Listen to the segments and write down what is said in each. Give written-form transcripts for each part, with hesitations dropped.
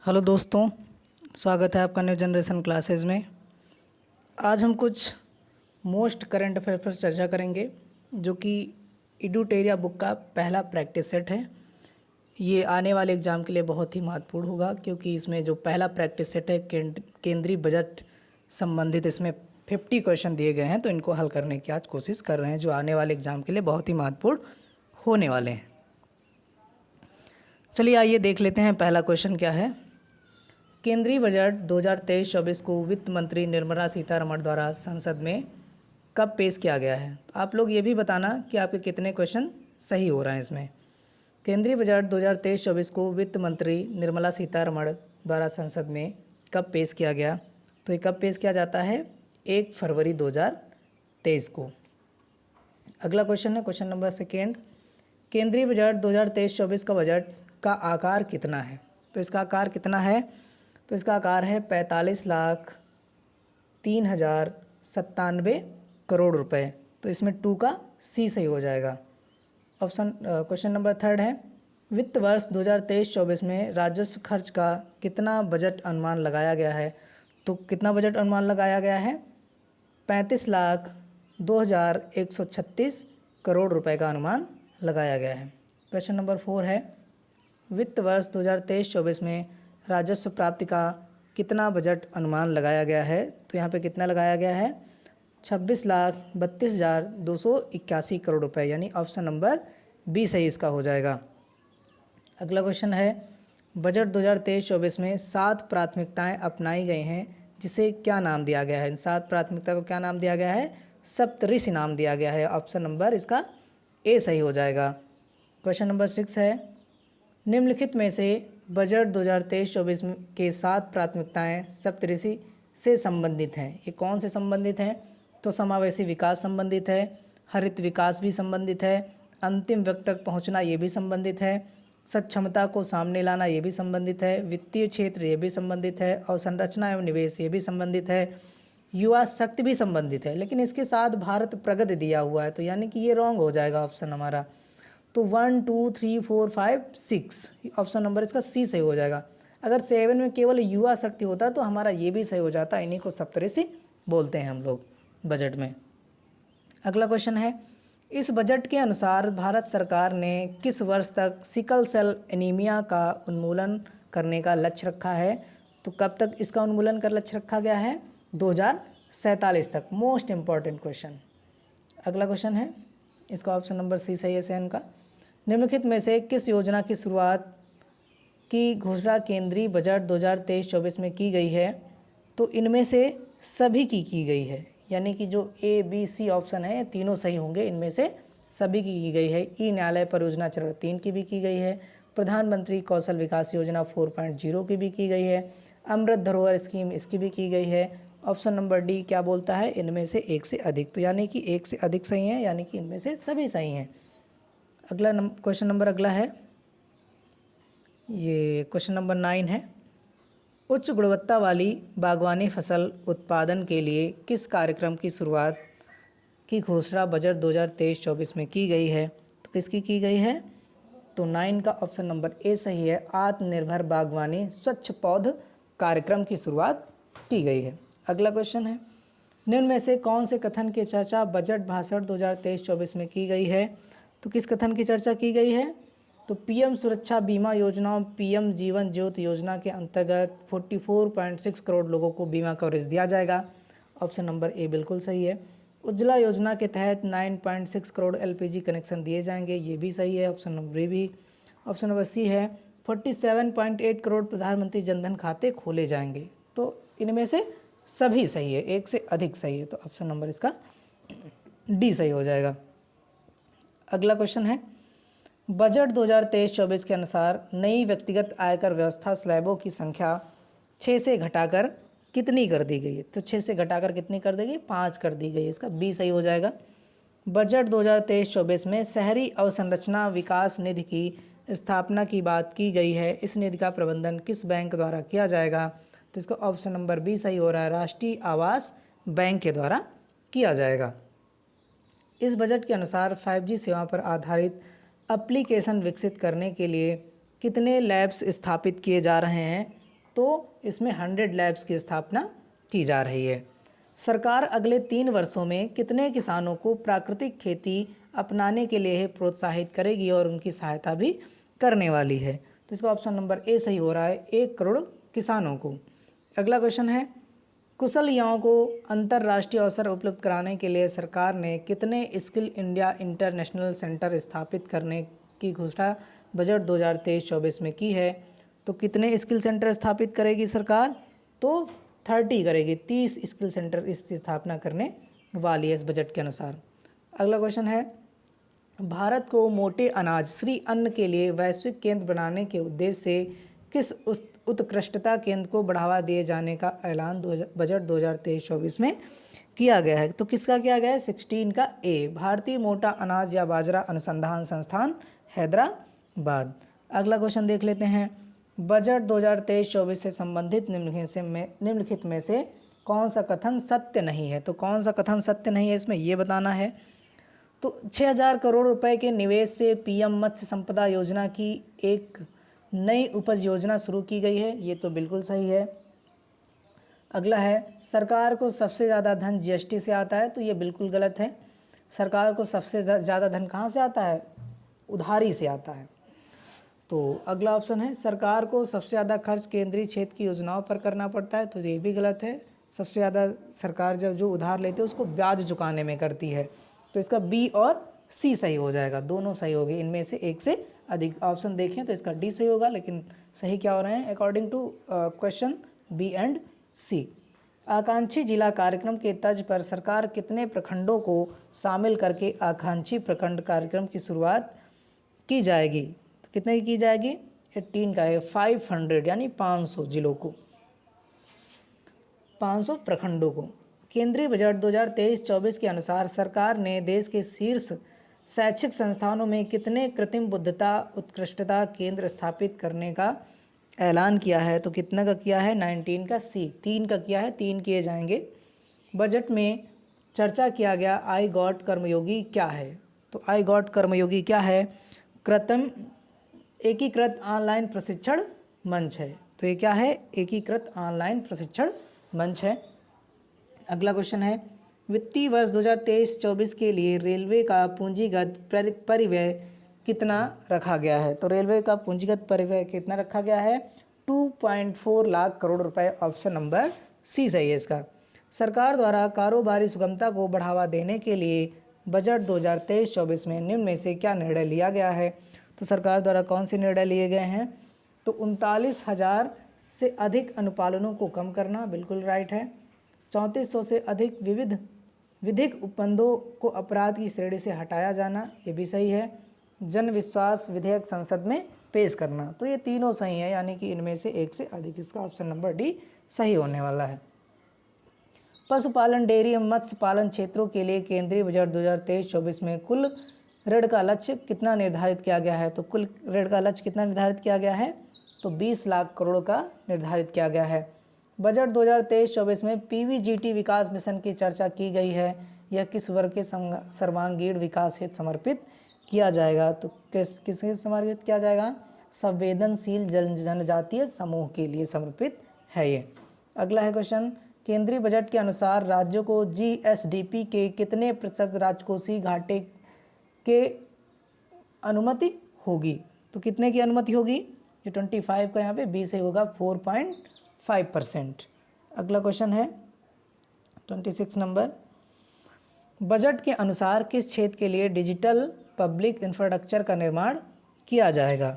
Hello दोस्तों, स्वागत है आपका न्यू जनरेशन क्लासेस में। आज हम कुछ मोस्ट करंट अफेयर पर चर्चा करेंगे जो कि इडुटेरिया बुक का पहला प्रैक्टिस सेट है। ये आने वाले एग्ज़ाम के लिए बहुत ही महत्वपूर्ण होगा क्योंकि इसमें जो पहला प्रैक्टिस सेट है केंद्रीय बजट संबंधित इसमें 50 क्वेश्चन दिए गए हैं, तो इनको हल करने की आज कोशिश कर रहे हैं जो आने वाले एग्ज़ाम के लिए बहुत ही महत्वपूर्ण होने वाले हैं। चलिए आइए देख लेते हैं पहला क्वेश्चन क्या है। केंद्रीय बजट 2023-24 को वित्त मंत्री निर्मला सीतारमण द्वारा संसद में कब पेश किया गया है। तो आप लोग ये भी बताना कि आपके कितने क्वेश्चन सही हो रहे हैं इसमें। केंद्रीय बजट 2023-24 को वित्त मंत्री निर्मला सीतारमण द्वारा संसद में कब पेश किया गया। तो ये कब पेश किया जाता है? 1 फरवरी 2023 को। अगला क्वेश्चन है क्वेश्चन नंबर सेकेंड। केंद्रीय बजट 2023-24 का बजट का आकार कितना है। तो इसका आकार कितना है? तो इसका आकार है 45,03,097 करोड़ रुपए। तो इसमें 2 का सी सही हो जाएगा। क्वेश्चन नंबर थर्ड है, वित्त वर्ष 2023-24 में राजस्व खर्च का कितना बजट अनुमान लगाया गया है। तो कितना बजट अनुमान लगाया गया है? 35,02,136 करोड़ रुपए का अनुमान लगाया गया है। क्वेश्चन नंबर 4 है, वित्त वर्ष 2023-24 में राजस्व प्राप्ति का कितना बजट अनुमान लगाया गया है। तो यहाँ पे कितना लगाया गया है? 26,32,281 करोड़ रुपए, यानी ऑप्शन नंबर बी सही इसका हो जाएगा। अगला क्वेश्चन है, बजट 2023-24 में 7 प्राथमिकताएं अपनाई गई हैं, जिसे क्या नाम दिया गया है। इन 7 प्राथमिकता को क्या नाम दिया गया है? सप्तऋषि नाम दिया गया है। ऑप्शन नंबर इसका ए सही हो जाएगा। क्वेश्चन नंबर 6 है, निम्नलिखित में से बजट 2023-24 के 7 प्राथमिकताएं सप्तऋषि से संबंधित हैं। ये कौन से संबंधित हैं? तो समावेशी विकास संबंधित है, हरित विकास भी संबंधित है, अंतिम व्यक्ति तक पहुंचना ये भी संबंधित है, सक्षमता को सामने लाना ये भी संबंधित है, वित्तीय क्षेत्र ये भी संबंधित है, और संरचना एवं निवेश ये भी संबंधित है, युवा शक्ति भी संबंधित है। लेकिन इसके साथ भारत प्रगति दिया हुआ है, तो यानी कि ये रॉन्ग हो जाएगा ऑप्शन हमारा। तो 1 2 3 4 5 6 ऑप्शन नंबर इसका सी सही हो जाएगा। अगर 7 में केवल युवा शक्ति होता तो हमारा ये भी सही हो जाता। इन्हीं को सप्तऋषि बोलते हैं हम लोग बजट में। अगला क्वेश्चन है, इस बजट के अनुसार भारत सरकार ने किस वर्ष तक सिकल सेल एनीमिया का उन्मूलन करने का लक्ष्य रखा है। तो कब तक इसका उन्मूलन का लक्ष्य रखा गया है? 2047 तक। Most important question. अगला क्वेश्चन है, इसका ऑप्शन नंबर सी सही है सेन का। निम्नलिखित में से किस योजना की शुरुआत की घोषणा केंद्रीय बजट 2023-24 में की गई है। तो इनमें से सभी की गई है, यानी कि जो ए बी सी ऑप्शन है तीनों सही होंगे। इनमें से सभी की गई है। ई न्यायालय परियोजना चरण 3 की भी की गई है, प्रधानमंत्री कौशल विकास योजना 4.0 की भी की गई है, अमृत धरोहर स्कीम इसकी भी की गई है। ऑप्शन नंबर डी क्या बोलता है? इनमें से एक से अधिक। तो यानी कि एक से अधिक सही है, यानी कि इनमें से सभी सही हैं। अगला क्वेश्चन नंबर अगला है, ये क्वेश्चन नंबर 9 है, उच्च गुणवत्ता वाली बागवानी फसल उत्पादन के लिए किस कार्यक्रम की शुरुआत की घोषणा बजट 2023-24 में की गई है। तो किसकी की गई है? तो 9 का ऑप्शन नंबर ए सही है। आत्मनिर्भर बागवानी स्वच्छ पौध कार्यक्रम की शुरुआत की गई है। अगला क्वेश्चन है, निम्न में से कौन से कथन की चर्चा बजट भाषण 2023-24 में की गई है। तो किस कथन की चर्चा की गई है? तो पीएम सुरक्षा बीमा योजना और पीएम जीवन ज्योति योजना के अंतर्गत 44.6 करोड़ लोगों को बीमा कवरेज दिया जाएगा। ऑप्शन नंबर ए बिल्कुल सही है। उज्ज्वला योजना के तहत 9.6 करोड़ एलपीजी कनेक्शन दिए जाएंगे, ये भी सही है। ऑप्शन नंबर ए भी। ऑप्शन नंबर सी है 47.8 करोड़ प्रधानमंत्री जनधन खाते खोले जाएंगे। तो इनमें से सभी सही है, एक से अधिक सही है। तो ऑप्शन नंबर इसका डी सही हो जाएगा। अगला क्वेश्चन है, बजट 2023-24 के अनुसार नई व्यक्तिगत आयकर व्यवस्था स्लैबों की संख्या 6 से घटाकर कितनी कर दी गई है। तो 6 से घटाकर कितनी कर दी गई? 5 कर दी गई। इसका बी सही हो जाएगा। बजट 2023-24 में शहरी अवसंरचना विकास निधि की स्थापना की बात की गई है। इस निधि का प्रबंधन किस बैंक द्वारा किया जाएगा। तो इसका ऑप्शन नंबर बी सही हो रहा है, राष्ट्रीय आवास बैंक के द्वारा किया जाएगा। इस बजट के अनुसार 5G सेवा पर आधारित एप्लीकेशन विकसित करने के लिए कितने लैब्स स्थापित किए जा रहे हैं। तो इसमें 100 लैब्स की स्थापना की जा रही है। सरकार अगले 3 वर्षों में कितने किसानों को प्राकृतिक खेती अपनाने के लिए प्रोत्साहित करेगी और उनकी सहायता भी करने वाली है? तो इसका ऑप्शन नंबर ए सही हो रहा है, 1 करोड़ किसानों को। अगला क्वेश्चन है, कुशल युवाओं को अंतर्राष्ट्रीय अवसर उपलब्ध कराने के लिए सरकार ने कितने स्किल इंडिया इंटरनेशनल सेंटर स्थापित करने की घोषणा बजट 2023-24 में की है? तो कितने स्किल सेंटर स्थापित करेगी सरकार? तो 30 करेगी, 30 स्किल सेंटर इसकी स्थापना करने वाली है इस बजट के अनुसार। अगला क्वेश्चन है, भारत को मोटे अनाज श्री अन्न के लिए वैश्विक केंद्र बनाने के उद्देश्य से किस उत्कृष्टता केंद्र को बढ़ावा दिए जाने का ऐलान बजट 2023-24 में किया गया है? तो किसका किया गया है? 16 का ए, भारतीय मोटा अनाज या बाजरा अनुसंधान संस्थान हैदराबाद। अगला क्वेश्चन देख लेते हैं, बजट 2023-24 से संबंधित निम्नलिखित में से कौन सा कथन सत्य नहीं है? तो कौन सा कथन सत्य नहीं है इसमें ये बताना है। तो 6000 करोड़ रुपए के निवेश से पीएम मत्स्य संपदा योजना की एक नई उपज योजना शुरू की गई है, ये तो बिल्कुल सही है। अगला है, सरकार को सबसे ज़्यादा धन जीएसटी से आता है, तो ये बिल्कुल गलत है। सरकार को सबसे ज़्यादा धन कहाँ से आता है? उधारी से आता है। तो अगला ऑप्शन है, सरकार को सबसे ज़्यादा खर्च केंद्रीय क्षेत्र की योजनाओं पर करना पड़ता है, तो ये भी गलत है। सबसे ज़्यादा सरकार जब जो उधार लेते है उसको ब्याज चुकाने में करती है, तो इसका बी और सी सही हो जाएगा, दोनों सही होगी। इनमें से एक से अधिक ऑप्शन देखें तो इसका डी सही होगा, लेकिन सही क्या हो रहे हैं according to question B and C. आकांक्षी जिला कार्यक्रम के तर्ज पर सरकार कितने प्रखंडों को शामिल करके आकांक्षी प्रखंड कार्यक्रम की शुरुआत की जाएगी? तो कितने की जाएगी? 18 का है, 500 यानी 500 जिलों को, 500 प्रखंडों को। केंद्रीय बजट 2023-24 के अनुसार सरकार ने देश के शीर्ष शैक्षिक संस्थानों में कितने कृत्रिम बुद्धिमत्ता उत्कृष्टता केंद्र स्थापित करने का ऐलान किया है? तो कितने का किया है? 19 का सी, 3 का किया है, 3 किए जाएंगे। बजट में चर्चा किया गया आई गॉट कर्मयोगी क्या है? तो आई गॉट कर्मयोगी क्या है? कृत्रिम एकीकृत ऑनलाइन प्रशिक्षण मंच है। तो ये क्या है? एकीकृत ऑनलाइन प्रशिक्षण मंच है। अगला क्वेश्चन है, वित्तीय वर्ष 2023-24 के लिए रेलवे का पूंजीगत परिव्यय कितना रखा गया है? तो रेलवे का पूंजीगत परिव्यय कितना रखा गया है? 2.4 लाख करोड़ रुपए। ऑप्शन नंबर सी सही है इसका। सरकार द्वारा कारोबारी सुगमता को बढ़ावा देने के लिए बजट 2023-24 में निम्न में से क्या निर्णय लिया गया है? तो सरकार द्वारा कौन से निर्णय लिए गए हैं? तो 39,000 से अधिक अनुपालनों को कम करना, बिल्कुल राइट है। 3400 से अधिक विधिक उपबंधों को अपराध की श्रेणी से हटाया जाना, ये भी सही है। जन विश्वास विधेयक संसद में पेश करना, तो ये तीनों सही है, यानी कि इनमें से एक से अधिक, इसका ऑप्शन नंबर डी सही होने वाला है। पशुपालन डेयरी एवं मत्स्य पालन क्षेत्रों के लिए केंद्रीय बजट 2023-24 में कुल ऋण का लक्ष्य कितना निर्धारित किया गया है? तो कुल ऋण का लक्ष्य कितना निर्धारित किया गया है? तो 20 लाख करोड़ का निर्धारित किया गया है। बजट 2023-24 में पीवीजीटी विकास मिशन की चर्चा की गई है। यह किस वर्ग के सर्वांगीण विकास हेतु समर्पित किया जाएगा? तो किसके समर्पित किया जाएगा? संवेदनशील जनजातीय समूह के लिए समर्पित है ये। अगला है क्वेश्चन, केंद्रीय बजट के अनुसार राज्यों को जीएसडीपी के कितने प्रतिशत राजकोषीय घाटे के अनुमति होगी? तो कितने की अनुमति होगी? ये 25 का यहाँ पे 20 ही होगा, 4.5%। अगला क्वेश्चन है 26 नंबर, बजट के अनुसार किस क्षेत्र के लिए डिजिटल पब्लिक इंफ्रास्ट्रक्चर का निर्माण किया जाएगा?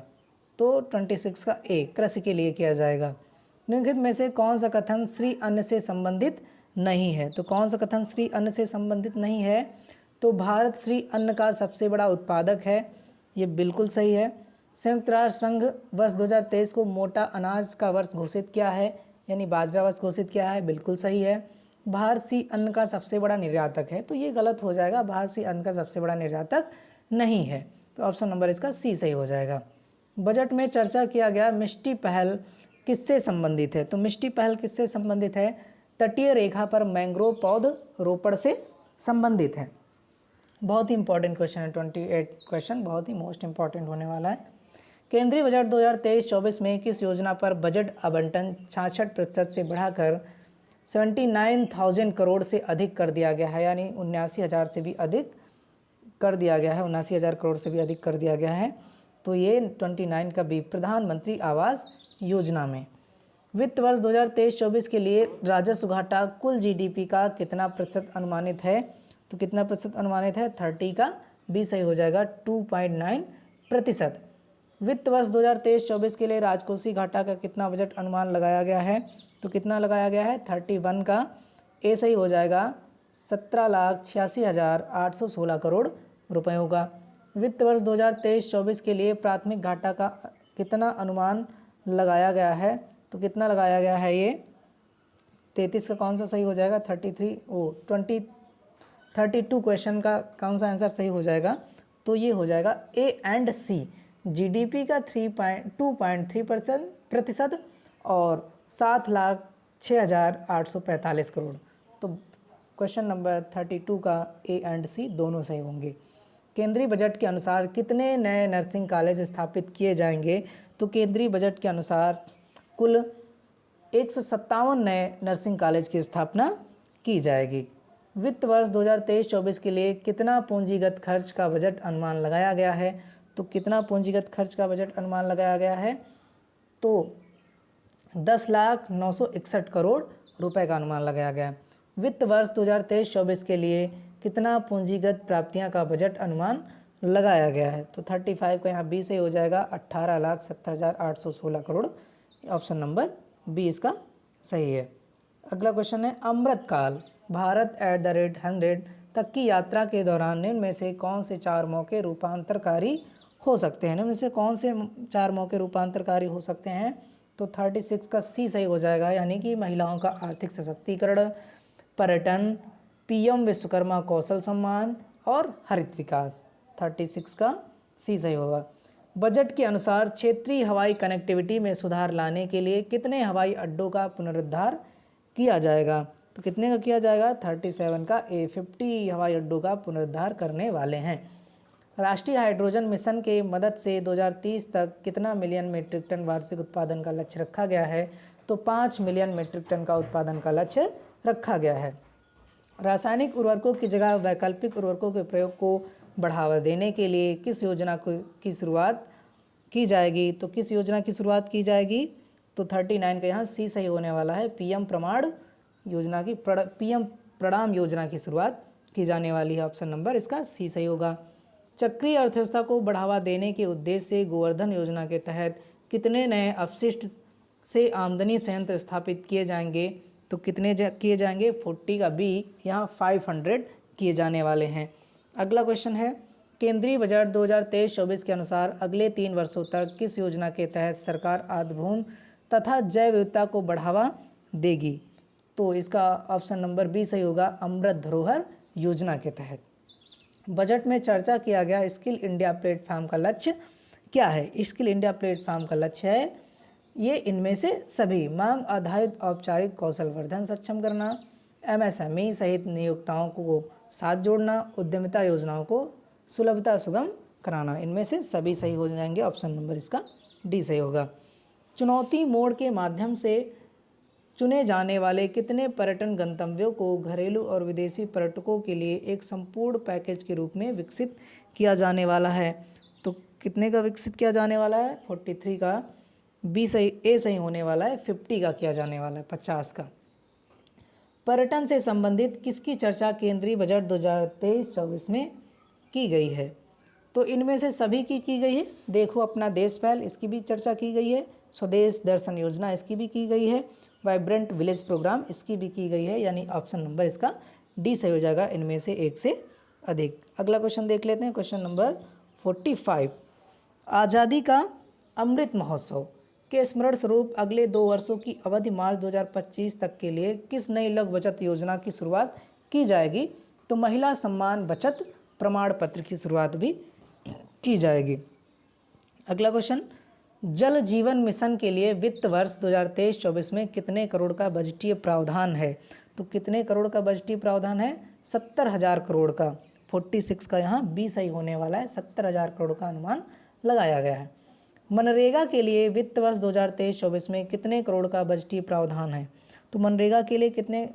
तो 26 का ए, कृषि के लिए किया जाएगा। निम्नलिखित में से कौन सा कथन श्री अन्न से संबंधित नहीं है? तो कौन सा कथन श्री अन्न से संबंधित नहीं है? तो भारत श्री अन्न का सबसे बड़ा उत्पादक है, ये बिल्कुल सही है। संयुक्त राष्ट्र संघ वर्ष 2023 को मोटा अनाज का वर्ष घोषित किया है, यानी बाजरा वर्ष घोषित किया है, बिल्कुल सही है। भारत सी अन्न का सबसे बड़ा निर्यातक है, तो ये गलत हो जाएगा, भारत सी अन्न का सबसे बड़ा निर्यातक नहीं है। तो ऑप्शन नंबर इसका सी सही हो जाएगा। बजट में चर्चा किया गया मिष्टी पहल किससे संबंधित है? तो मिष्टी पहल किससे संबंधित है? तटीय रेखा पर मैंग्रोव पौध रोपण से संबंधित है। बहुत ही इंपॉर्टेंट क्वेश्चन है, 28 क्वेश्चन बहुत ही मोस्ट इंपॉर्टेंट होने वाला है। केंद्रीय बजट 2023-24 में किस योजना पर बजट आवंटन 66% से बढ़ाकर 79,000 करोड़ से अधिक कर दिया गया है, यानी 79,000 से भी अधिक कर दिया गया है, 79,000 करोड़ से भी अधिक कर दिया गया है। तो ये 29 का बी, प्रधानमंत्री आवास योजना में। वित्त वर्ष 2023-24 के लिए राजस्व घाटा कुल जीडीपी का कितना प्रतिशत अनुमानित है? तो कितना प्रतिशत अनुमानित है? 30 का बी सही हो जाएगा, 2.9%। वित्त वर्ष 2023-24 के लिए राजकोषीय घाटा का कितना बजट अनुमान लगाया गया है? तो कितना लगाया गया है? 31 का ए सही हो जाएगा, 17,86,816 करोड़ रुपए होगा। वित्त वर्ष 2023-24 के लिए प्राथमिक घाटा का कितना अनुमान लगाया गया है? तो कितना लगाया गया है? ये 33 का कौन सा सही हो जाएगा? 32 क्वेश्चन का कौन सा आंसर सही हो जाएगा? तो ये हो जाएगा ए एंड सी। जीडीपी का 2.3% और 7,06,845 करोड़। तो क्वेश्चन नंबर 32 का ए एंड सी दोनों सही होंगे। केंद्रीय बजट के अनुसार कितने नए नर्सिंग कॉलेज स्थापित किए जाएंगे? तो केंद्रीय बजट के अनुसार कुल 157 नए नर्सिंग कॉलेज की स्थापना की जाएगी। वित्त वर्ष 2023-24 के लिए कितना पूंजीगत खर्च का बजट अनुमान लगाया गया है? तो कितना पूंजीगत खर्च का बजट अनुमान लगाया गया है? तो 10,09,61 करोड़ रुपए का अनुमान लगाया गया है। वित्त वर्ष 2023-24 के लिए कितना पूंजीगत प्राप्तियां का बजट अनुमान लगाया गया है? तो 35 का यहाँ बी से हो जाएगा, 18,70,816 करोड़। ऑप्शन नंबर बी इसका सही है। अगला क्वेश्चन है, अमृतकाल भारत @100 तक की यात्रा के दौरान निम्न में से कौन से 4 मौके रूपांतरकारी हो सकते हैं? निम्न में से कौन से 4 मौके रूपांतरकारी हो सकते हैं? तो 36 का सी सही हो जाएगा, यानी कि महिलाओं का आर्थिक सशक्तिकरण, पर्यटन, पीएम विश्वकर्मा कौशल सम्मान और हरित विकास। 36 का सी सही होगा। बजट के अनुसार क्षेत्रीय हवाई कनेक्टिविटी में सुधार लाने के लिए कितने हवाई अड्डों का पुनरुद्धार किया जाएगा? तो कितने का किया जाएगा? 37 का ए, 50 हवाई अड्डों का पुनरुद्धार करने वाले हैं। राष्ट्रीय हाइड्रोजन मिशन के मदद से 2030 तक कितना मिलियन मीट्रिक टन वार्षिक उत्पादन का लक्ष्य रखा गया है? तो 5 मिलियन मीट्रिक टन का उत्पादन का लक्ष्य रखा गया है। रासायनिक उर्वरकों की जगह वैकल्पिक उर्वरकों के प्रयोग को बढ़ावा देने के लिए किस योजना की शुरुआत की जाएगी? तो किस योजना की शुरुआत की जाएगी? तो 39 का यहाँ सी सही होने वाला है, पीएम प्रणाम योजना की शुरुआत की जाने वाली है। ऑप्शन नंबर इसका सी सही होगा। चक्रीय अर्थव्यवस्था को बढ़ावा देने के उद्देश्य से गोवर्धन योजना के तहत कितने नए अपशिष्ट से आमदनी संयंत्र स्थापित किए जाएंगे? तो कितने किए जाएंगे? 40 का बी, यहाँ 500 किए जाने वाले हैं। अगला क्वेश्चन है, केंद्रीय बजट 2023-24 के अनुसार अगले 3 वर्षों तक किस योजना के तहत सरकार आर्द्रभूमि तथा जैव विविधता को बढ़ावा देगी? तो इसका ऑप्शन नंबर बी सही होगा, अमृत धरोहर योजना के तहत। बजट में चर्चा किया गया स्किल इंडिया प्लेटफॉर्म का लक्ष्य क्या है? स्किल इंडिया प्लेटफॉर्म का लक्ष्य है ये इनमें से सभी: मांग आधारित औपचारिक कौशल वर्धन सक्षम करना, एमएसएमई सहित नियोक्ताओं को साथ जोड़ना, उद्यमिता योजनाओं को सुलभता सुगम कराना। इनमें से सभी सही हो जाएंगे। ऑप्शन नंबर इसका डी सही होगा। चुनौती मोड के माध्यम से चुने जाने वाले कितने पर्यटन गंतव्यों को घरेलू और विदेशी पर्यटकों के लिए एक संपूर्ण पैकेज के रूप में विकसित किया जाने वाला है? तो कितने का विकसित किया जाने वाला है? 43 का बी सही, ए सही होने वाला है, 50 का किया जाने वाला है, 50 का। पर्यटन से संबंधित किसकी चर्चा केंद्रीय बजट 2023-24 में की गई है? तो इनमें से सभी की गई है। देखो अपना देश पहल, इसकी भी चर्चा की गई है। स्वदेश दर्शन योजना, इसकी भी की गई है। वाइब्रेंट विलेज प्रोग्राम, इसकी भी की गई है, यानी ऑप्शन नंबर इसका डी सही हो जाएगा, इनमें से एक से अधिक। अगला क्वेश्चन देख लेते हैं, क्वेश्चन नंबर 45। आज़ादी का अमृत महोत्सव के स्मरण स्वरूप अगले 2 वर्षों की अवधि मार्च 2025 तक के लिए किस नई लघु बचत योजना की शुरुआत की जाएगी? तो महिला सम्मान बचत प्रमाण पत्र की शुरुआत भी की जाएगी। अगला क्वेश्चन, जल जीवन मिशन के लिए वित्त वर्ष 2023-24 में कितने करोड़ का बजटीय प्रावधान है? तो कितने करोड़ का बजटीय प्रावधान है? 70,000 करोड़ का। 46 का यहाँ बी सही होने वाला है, 70,000 करोड़ का अनुमान लगाया गया है। मनरेगा के लिए वित्त वर्ष 2023-24 में कितने करोड़ का बजटीय प्रावधान है? तो मनरेगा के लिए कितने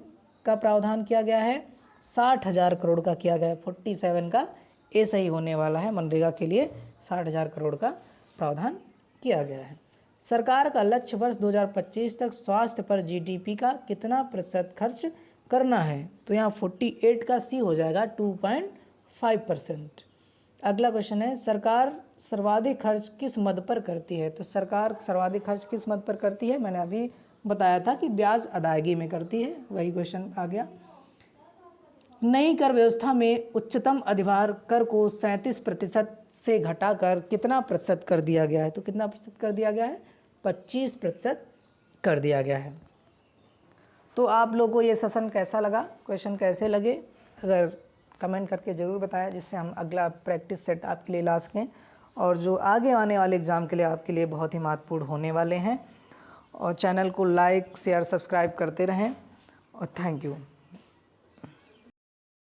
का प्रावधान किया गया है? 60,000 करोड़ का किया गया है। 47 का ए सही होने वाला है। मनरेगा के लिए 60,000 करोड़ का प्रावधान किया गया है। सरकार का लक्ष्य वर्ष 2025 तक स्वास्थ्य पर जीडीपी का कितना प्रतिशत खर्च करना है? तो यहाँ 48 का सी हो जाएगा, 2.5%। अगला क्वेश्चन है, सरकार सर्वाधिक खर्च किस मद पर करती है? तो सरकार सर्वाधिक खर्च किस मद पर करती है? मैंने अभी बताया था कि ब्याज अदायगी में करती है, वही क्वेश्चन आ गया। नई कर व्यवस्था में उच्चतम अधिभार कर को 37% से घटाकर कितना प्रतिशत कर दिया गया है? तो कितना प्रतिशत कर दिया गया है? 25% कर दिया गया है। तो आप लोगों को ये सेशन कैसा लगा, क्वेश्चन कैसे लगे, अगर कमेंट करके ज़रूर बताएं, जिससे हम अगला प्रैक्टिस सेट आपके लिए ला सकें और जो आगे आने वाले एग्ज़ाम के लिए आपके लिए बहुत ही महत्वपूर्ण होने वाले हैं। और चैनल को लाइक शेयर सब्सक्राइब करते रहें और थैंक यू।